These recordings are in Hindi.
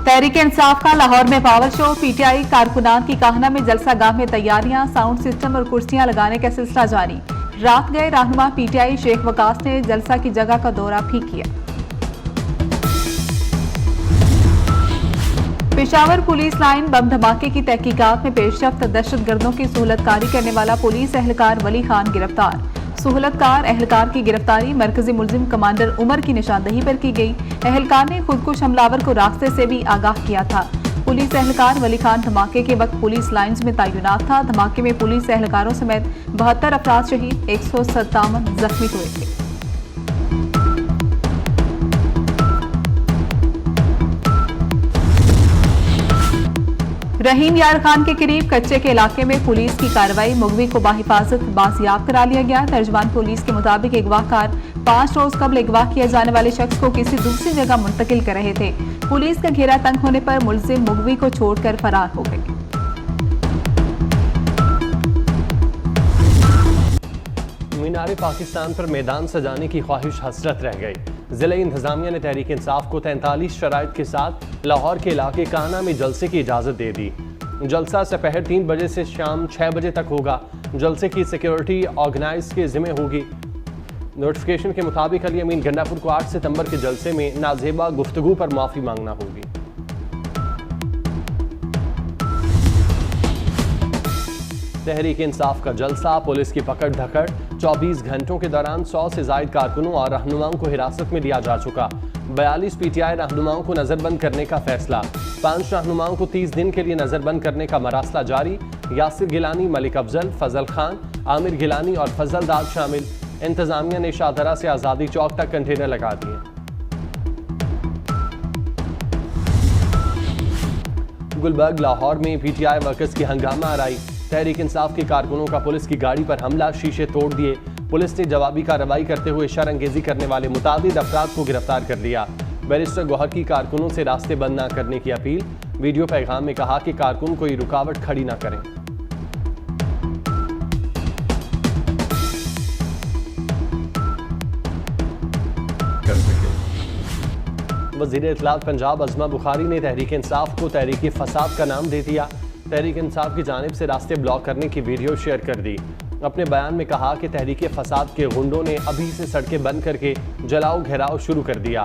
तहरीक इंसाफ का लाहौर में पावर शो। पीटीआई कारकुनान की काहना में जलसा गाह में तैयारियां, साउंड सिस्टम और कुर्सियां लगाने का सिलसिला जारी। रात गए रहनुमा पीटीआई शेख वकास ने जलसा की जगह का दौरा भी किया। पेशावर पुलिस लाइन बम धमाके की तहकीकात में पेशरफ्त। दहशतगर्दों की सहूलतकारी करने वाला पुलिस एहलकार वली खान गिरफ्तार। सहूलतकार एहलकार की गिरफ्तारी मरकजी मुलजिम कमांडर उमर की निशानदही पर की गई। एहलकार ने खुदकुश हमलावर को रास्ते से भी आगाह किया था। पुलिस एहलकार वली खान धमाके के वक्त पुलिस लाइंस में तैनात था। धमाके में पुलिस एहलकारों समेत 72 अफराद शहीद, 157 जख्मी हुए थे। रहीम यार खान के करीब कच्चे के इलाके में पुलिस की कार्रवाई। मुगवी को बाहिफाजत बाजियाब करा लिया गया। तर्जमान पुलिस के मुताबिक अगवाकार 5 रोज कबल अगवा किए जाने वाले शख्स को किसी दूसरी जगह मुंतकिल कर रहे थे। पुलिस का घेरा तंग होने पर मुलजिम मुगवी को छोड़कर फरार हो गए। मीनार पाकिस्तान पर मैदान सजाने की ख्वाहिश हसरत रह गई। जिला इंतजामिया ने तहरीक इंसाफ को 43 शराइत के साथ लाहौर के इलाके काना में जलसे की इजाज़त दे दी। जलसा दोपहर 3 बजे से शाम 6 बजे तक होगा। जलसे की सिक्योरिटी ऑर्गेनाइज के जिम्मे होगी। नोटिफिकेशन के मुताबिक अली अमीन गंडापुर को 8 सितंबर के जलसे में नाजेबा गुफ्तगू पर माफ़ी मांगना होगी। तहरीक इंसाफ का जलसा, पुलिस की पकड़ धकड़। 24 घंटों के दौरान 100 से ज़ायद कारकुनों और रहनुमाओं को हिरासत में लिया जा चुका। 42 पीटीआई रहनुमाओं को नजरबंद करने का फैसला। 5 रहनुमाओं को 30 दिन के लिए नजरबंद करने का मरासला जारी। यासिर गिलानी, मलिक अफजल, फजल खान, आमिर गिलानी और फजल दाद शामिल। इंतजामिया ने शाहदरा से आज़ादी चौक तक कंटेनर लगा दिए। गुलबर्ग लाहौर में पीटीआई वर्कर्स की हंगामा आराई। तहरीक इंसाफ के कारकुनों का पुलिस की गाड़ी पर हमला, शीशे तोड़ दिए। पुलिस ने जवाबी कार्रवाई करते हुए शरअंगेजी करने वाले मुतादिद अफराद को गिरफ्तार कर लिया। बैरिस्टर गौहर की कारकुनों से रास्ते बंद न करने की अपील। वीडियो पैगाम में कहा कि कारकुन कोई रुकावट खड़ी न करें। वज़ीर इत्तलात पंजाब अज़मा बुखारी ने तहरीक इंसाफ को तहरीक फसाद का नाम दे दिया। तहरीक इंसाफ की जानिब से रास्ते ब्लॉक करने की वीडियो शेयर कर दी। अपने बयान में कहा कि तहरीक फसाद के गुंडों ने अभी से सड़कें बंद करके जलाओ घेराव शुरू कर दिया।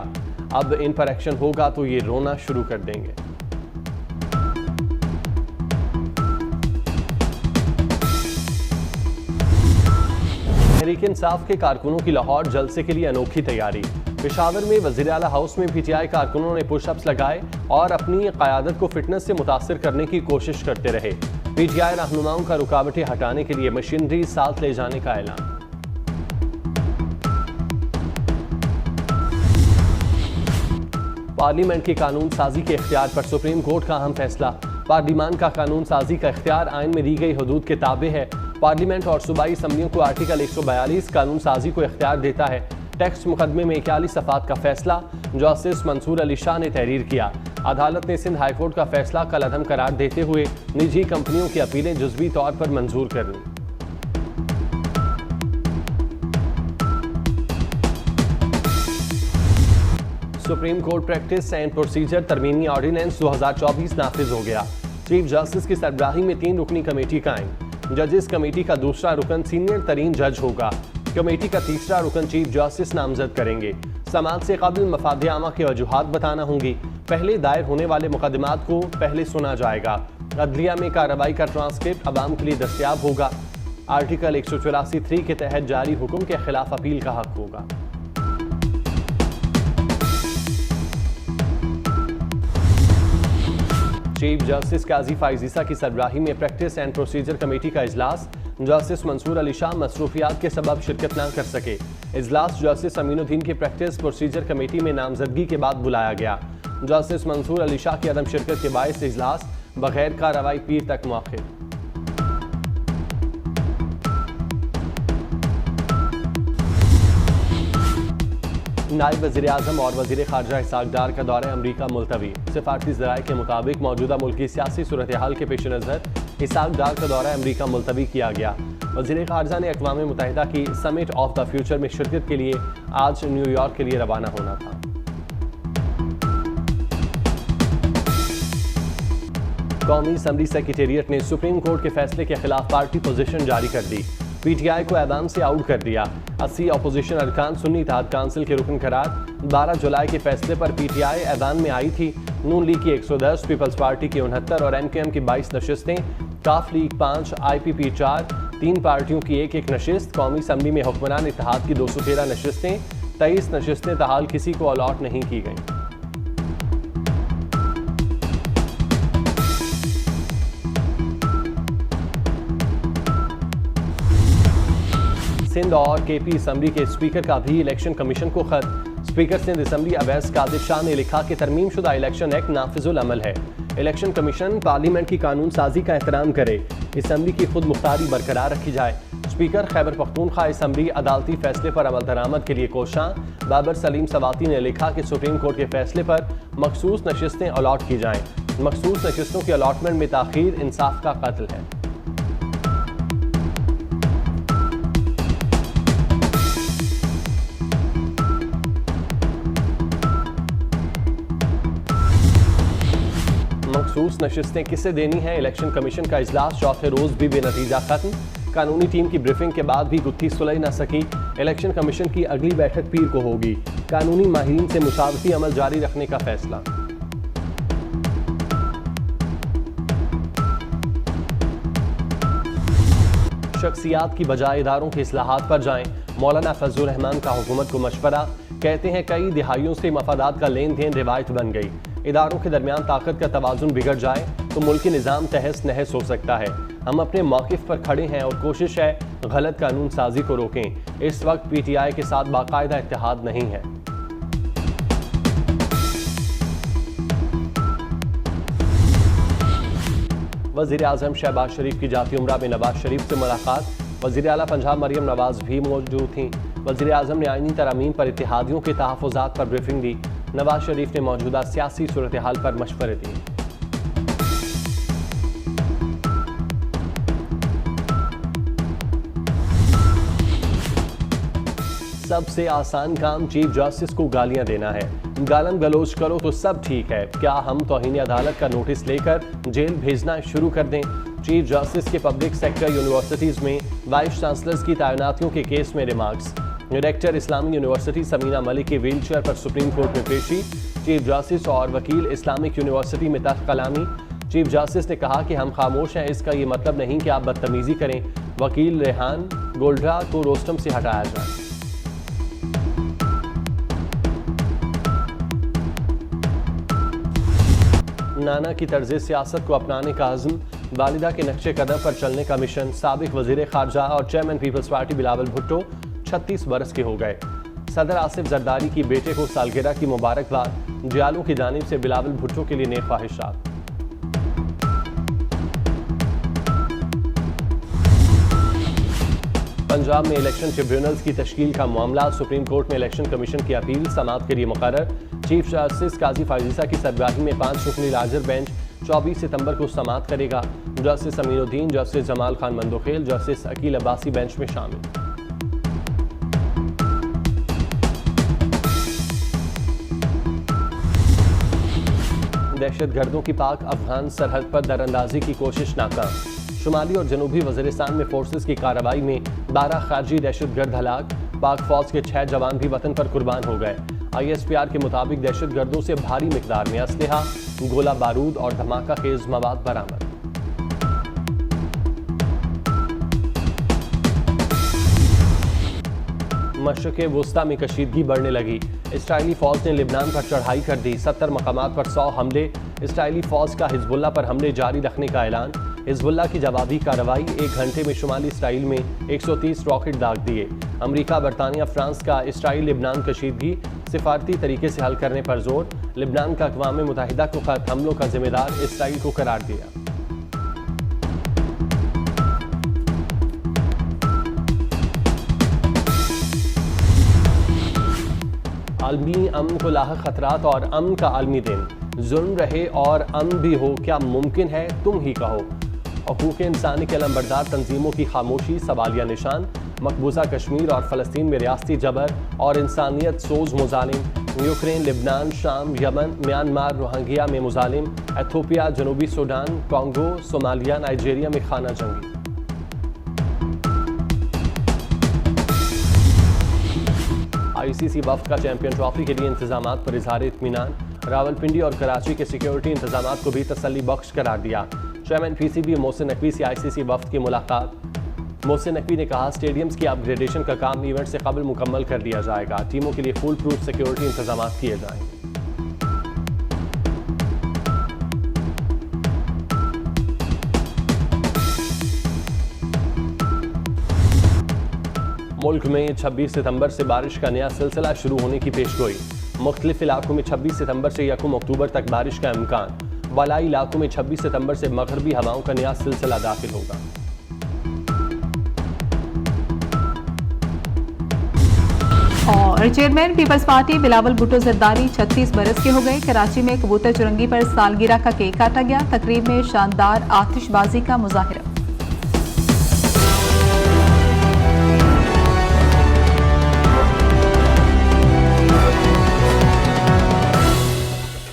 अब इन पर एक्शन होगा तो ये रोना शुरू कर देंगे। तहरीक इंसाफ के कारकुनों की लाहौर जलसे के लिए अनोखी तैयारी। पेशावर में वज़ीर आला हाउस में पीटीआई कारकुनों ने पुशअप्स लगाए और अपनी क़यादत को फिटनेस से मुतासिर करने की कोशिश करते रहे। पीटीआई रहनुमाओं का रुकावटें हटाने के लिए मशीनरी साथ ले जाने का ऐलान। पार्लियामेंट के कानून साजी के इख्तियार पर सुप्रीम कोर्ट का अहम फैसला। पार्लियामान का कानून साजी का इख्तियार आइन में दी गई हदूद के ताबे है। पार्लियामेंट और सूबाई असम्बलियों को आर्टिकल 142 कानून साजी को इख्तियार देता है। टैक्स मुकदमे में 41 सफ़ात का फैसला जस्टिस मंसूर अली शाह ने तहरीर किया। अदालत ने सिंध हाईकोर्ट का फैसला कल अदम करार देते हुए निजी कंपनियों की अपीलें जुज़वी तौर पर मंजूर कर ली। Supreme court practice and procedure तरमीमी ऑर्डिनेंस 2024 नाफिज हो गया। चीफ जस्टिस की सरबराही में 3 रुकनी कमेटी कायम। जजेस कमेटी का दूसरा रुकन सीनियर तरीन जज होगा। कमेटी का तीसरा रुकन चीफ जस्टिस नामजद करेंगे। समाअत से कबल मफाद आमा के वजूहात बताना होंगी। पहले दायर होने वाले मुकदमात को पहले सुना जाएगा। अदलिया में कार्रवाई का ट्रांसक्रिप्ट अवाम के लिए दस्तयाब होगा। आर्टिकल 184(3) के तहत जारी हुक्म के खिलाफ अपील का हक होगा। चीफ जस्टिस काजी फाइजीसा की सरबराही में प्रैक्टिस एंड प्रोसीजर कमेटी का इजलास। जस्टिस मंसूर अली शाह मसरूफियात के सबब शिरकत न कर सके। इजलास जस्टिस अमीनुद्दीन की प्रैक्टिस प्रोसीजर कमेटी में नामजदगी के बाद बुलाया गया। जस्टिस मंसूर अली शाह की अदम शिरकत के बायस इजलास बगैर कार्रवाई पीर तक मुअख्खर। नायब वज़ीर आज़म और वज़ीर ख़ारजा इसहाक़ डार का दौरा अमरीका मुलतवी। सिफारती ज़राए के मुताबिक मौजूदा मुल्की सियासी सूरत हाल के पेश नज़र इसहाक़ डार का दौरा अमरीका मुलतवी किया गया। वज़ीर ख़ारजा ने अक़वाम मुत्तहिदा की समिट ऑफ द फ्यूचर में शिरकत के लिए आज न्यूयॉर्क के लिए रवाना होना था। कौमी असम्बली सेक्रेटेरिएट ने सुप्रीम कोर्ट के फैसले के खिलाफ पार्टी पोजीशन जारी कर दी। पीटीआई को ऐवान से आउट कर दिया। 80 अपोजिशन अरकान सुन्नी इत्तेहाद काउंसिल के रुकन करार। 12 जुलाई के फैसले पर पीटीआई ऐवान में आई थी। नून लीग की 110, पीपल्स पार्टी की 69 और एमकेएम की 22 नशिस्तें, काफ लीग 5, आईपीपी 4, 3 पार्टियों की एक नशिस्त। कौमी असम्बली में हुक्मरान इत्तेहाद की 213 नशिस्तें, 23 नशिस्तें तहाल किसी को अलॉट नहीं की गईं। सिंध और केपी असम्बली के स्पीकर का भी इलेक्शन कमीशन को खत। स्पीकर सिंध असम्बली अवैस कादिर शाह ने लिखा कि तरमीम शुदा इलेक्शन एक्ट नाफिजुल अमल है। इलेक्शन कमीशन पार्लियामेंट की कानून साजी का एहतराम करे। असम्बली की खुद मुख्तारी बरकरार रखी जाए। स्पीकर खैबर पख्तूनख्वा असम्बली अदालती फैसले पर अमल दरामद के लिए कोशां। बाबर सलीम सवाती ने लिखा कि सुप्रीम कोर्ट के फैसले पर मखसूस नशिस्तें अलॉट की जाएं। मखसूस नशिस्तों की अलॉटमेंट में ताखीर इंसाफ का कत्ल है। मखसूस नशिस्तें किसे देनी है? इलेक्शन कमीशन का इजलास चौथे रोज भी बेनतीजा खत्म। कानूनी टीम की ब्रीफिंग के बाद भी गुत्थी सुलझ न सकी। इलेक्शन कमीशन की अगली बैठक पीर को होगी। कानूनी माहिरीन से मुसावती अमल जारी रखने का फैसला। शख्सियात की बजाय इदारों के इस्लाहात पर जाएं। मौलाना फजलुर रहमान का हुकूमत को मशवरा। कहते हैं कई दिहाइयों से मफादात का लेन देन रिवायत बन गई। इदारों के दरमियान ताकत का तवाजुन बिगड़ जाए तो मुल्की निज़ाम तहस नहस हो सकता है। हम अपने मौक़िफ़ पर खड़े हैं और कोशिश है गलत कानून साजी को रोकें। इस वक्त पीटीआई के साथ बाकायदा इत्तेहाद नहीं है। वज़ीर आज़म शहबाज शरीफ की जाती उम्रा में नवाज शरीफ से मुलाकात। वज़ीर आला पंजाब मरियम नवाज भी मौजूद थीं। वज़ीर आज़म ने आईनी तरामीम पर इत्तेहादियों के तहफ़्फ़ुज़ात पर ब्रीफिंग दी। नवाज शरीफ ने मौजूदा सियासी सूरत हाल पर मशवरे दिए। सबसे आसान काम चीफ जस्टिस को गालियां देना है। गालम गलोच करो तो सब ठीक है, क्या हम तौहीन अदालत का नोटिस लेकर जेल भेजना शुरू कर दें? चीफ जस्टिस के पब्लिक सेक्टर यूनिवर्सिटीज में वाइस चांसलर्स की तैनातियों के केस में रिमार्क्स। डायरेक्टर इस्लामी यूनिवर्सिटी समीना मलिक के व्हील चेयर पर सुप्रीम कोर्ट में पेशी। चीफ जस्टिस और वकील इस्लामिक यूनिवर्सिटी में तख्त कलामी। चीफ जस्टिस ने कहा कि हम खामोश हैं, इसका ये मतलब नहीं कि आप बदतमीजी करें। वकील रेहान गोल्डरा को रोस्टम से हटाया जाए। नाना की तर्ज सियासत को अपनाने का अज़्म। वालिदा के नक्शे कदम पर चलने का मिशन। साबिक वज़ीर ख़ारजा और chairman peoples party Bilawal Bhutto 36 बरस के हो गए। सदर आसिफ जरदारी की बेटे को सालगिरह की मुबारकबाद। जियालों की जानिब से बिलावल भुट्टो के लिए नेक ख्वाहिशात। पंजाब में इलेक्शन ट्रिब्यूनल्स की तश्कील का मामला। सुप्रीम कोर्ट में इलेक्शन कमीशन की अपील समाअत के लिए मुकर्रर। चीफ जस्टिस काजी फायजीसा की सरबराही में 5 रुकनी लार्जर बेंच 24 सितंबर को समाअत करेगा। Justice Aminuddin, justice Jamal Khan Mandokhel, justice Aqeel Abbasi bench में शामिल। दहशतगर्दों की पाक अफगान सरहद पर दरअंदाजी की कोशिश नाकाम। शुमाली और जनूबी वज़ीरिस्तान में फोर्सेस की कार्रवाई में 12 खारजी दहशतगर्द हलाक। पाक फौज के 6 जवान भी वतन पर कुर्बान हो गए। ISPR के मुताबिक दहशतगर्दों से भारी मिकदार में असलहा, गोला बारूद और धमाका खेज मवाद बरामद। मशरिक़ वुस्ता में कशीदगी बढ़ने लगी। इसराइली फौज ने लिबनान पर चढ़ाई कर दी। 70 मकामात पर 100 हमले। इसराइली फौज का हिजबुल्लाह पर हमले जारी रखने का ऐलान। हिजबुल्लाह की जवाबी कार्रवाई। 1 घंटे में शुमाली इसराइल में 130 रॉकेट दाग दिए। अमेरिका, बरतानिया, फ्रांस का इसराइल लिबनान कशीदगी सिफारती तरीके से हल करने पर जोर। लिबनान का अक़वाम मुत्तहिदा को खत। हमलों का जिम्मेदार इसराइल को करार दिया। आलमी अमन को लाहक खतरात और अमन का आलमी दिन। जुल्म रहे और अमन भी हो, क्या मुमकिन है? तुम ही कहो। हकूक़ इंसानी के अलंबरदार तंजीमों की खामोशी सवालिया निशान। मकबूजा कश्मीर और फ़लस्तीन में रियासती जबर और इंसानियत सोज मुजालिम। यूक्रेन, लिबनान, शाम, यमन, म्यांमार, रोहिंग्या में मुजालिम, एथोपिया, जनूबी सूडान, कॉन्गो, सोमालिया, नाइजीरिया में खाना जंगी। आईसीसी वफ्द का चैंपियन ट्रॉफी के लिए इंतजामात पर इजहार इत्मीनान। रावलपिंडी और कराची के सिक्योरिटी इंतजामात को भी तसल्ली बख्श करार दिया। चेयरमैन पीसीबी मोहसिन नकवी से आईसीसी वफ्द की मुलाकात। मोहसिन नकवी ने कहा, स्टेडियम्स की अपग्रेडेशन का काम इवेंट से कबल मुकम्मल कर लिया जाएगा। टीमों के लिए फुल प्रूफ सिक्योरिटी इंतजामात किए जाएंगे। मुल्क में 26 सितंबर से बारिश का नया सिलसिला शुरू होने की पेशगोई। मुख्तलिफ इलाकों में 26 सितंबर से 1 अक्टूबर तक बारिश का इम्कान। वलाई इलाकों में 26 सितंबर से मगरबी हवाओं का नया सिलसिला दाखिल होगा। और chairman peoples party Bilawal Bhutto Zardari 36 बरस के हो गए। कराची में कबूतर चुरंगी पर सालगिरह का केक काटा गया। तकरीब में शानदार आतिशबाजी का मुजाहिरा।